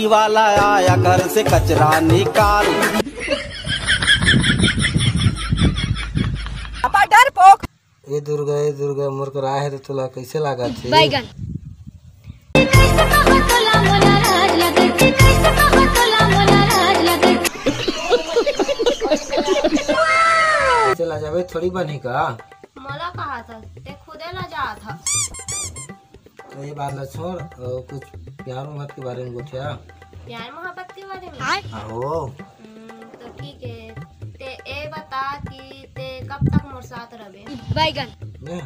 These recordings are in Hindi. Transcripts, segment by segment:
वाला आया घर से कचरा निकाल। पापा डर पोक। ए दुर्गा मोर कर आए है तो तुला कैसे लगा थी? बैगन। चला जावे थोड़ी बनी का। मोला कहा था ते खुदे ला जा था। तो ये बात ला छोड़ और कुछ प्यार मोहब्बत के बारे में पूछा। प्यार मोहब्बत के बारे में? आहो। तो ठीक है ते ए बता कि ते कब तक मोर साथ रहे? बैगन। मैं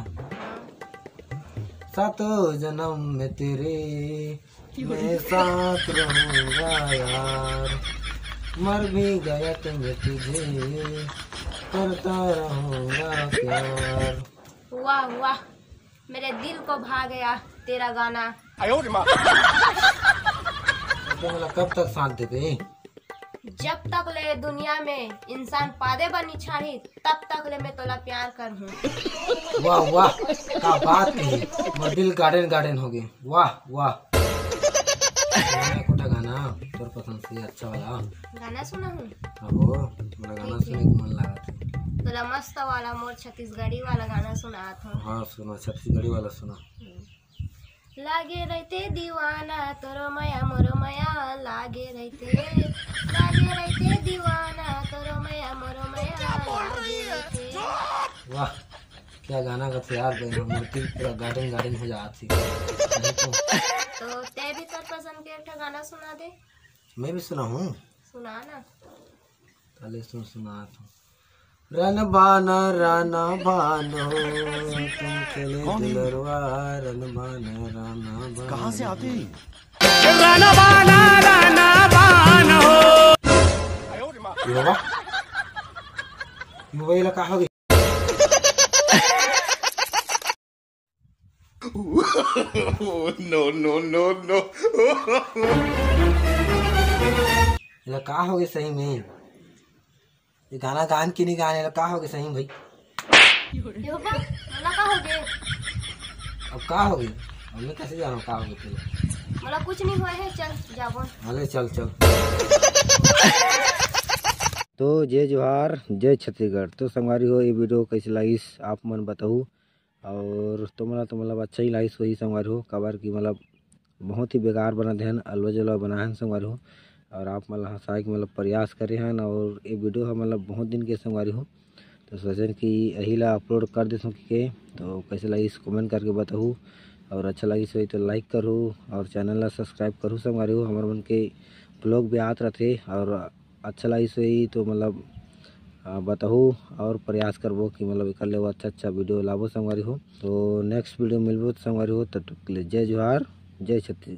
सातों जन्म में तेरे मैं साथ रहूंगा यार, मर भी गया तो मैं तुझे करता रहूंगा प्यार। वाह वाह, मेरे दिल को भा गया तेरा गाना। तो मतलब कब तक साथ देबे? जब तक ले दुनिया में इंसान पादे बनी छाड़ी तब तक ले मैं तोला प्यार कर हूँ। वाह वाह, क्या बात है, मोर दिल गार्डन हो गए। वाह वाह। कोटा गाना तोर पसंद से अच्छा वाला गाना सुना हूँ। आहो, मेरा गाना सुनने को मन लगा था। तोला मस्त वाला मोर छत्तीसगढ़ी वाला गाना सुना था। हाँ सुना, छत्तीसगढ़ी वाला सुना। लागे रहते दीवाना तोरो मया मोरो मया, लागे रहते दीवाना तोरो मया मोरो मया, लागे रहते। वाह, क्या गाना गाते यार, मोर दिल पूरा गार्डन हो जाती। तो ते भी तोर पसंद के एक गाना सुना दे। मैं भी सुना हूँ। सुना ना। पहले सुना तो रन बानो तुम खेले दिलरवा, रन बानो कहाँ से आते हैं? राना बाना हो। मोबाइल का हो गई। नो ये का हो गई सही में? ये गाना गान की नहीं गाने का हो गई सही भाई? यो बा मला का हो गए? अब का हो गई? अब मैं कैसे जाना का हो गई? मला कुछ नहीं हुआ है, चल जाबो। अरे चल। तो जय जोहार, जय छत्तीसगढ़। तो संगवारी हो, ये वीडियो कैसे लगी आप मन बताओ। और तो मतलब अच्छा ही लाइस वही संगवारी हो, कबर की मतलब बहुत ही बेकार बना ध्यान अलवा जलवा बना है संगवारी हो। और आप मतलब हंसाए के मतलब प्रयास करे हैं। और ये वीडियो है मतलब बहुत दिन के संगवारी हो, तो सोचें कि यही ला अपलोड कर देता हूँ कि तो कैसे लगी कमेंट करके बताऊँ। और अच्छा लगी सही तो लाइक करूँ और चैनल ला सब्सक्राइब करूँ संगवारी हो। हमारे मन के ब्लॉग भी आते रहते और अच्छा लगी सही तो मतलब बताऊँ और प्रयास करबो कि मतलब कर ले अच्छा वीडियो लाबो संगवारी हो। तो नेक्स्ट वीडियो मिलबो संगवारी हो, तब तक के लिए जय जोहार, जय छत्तीसगढ़।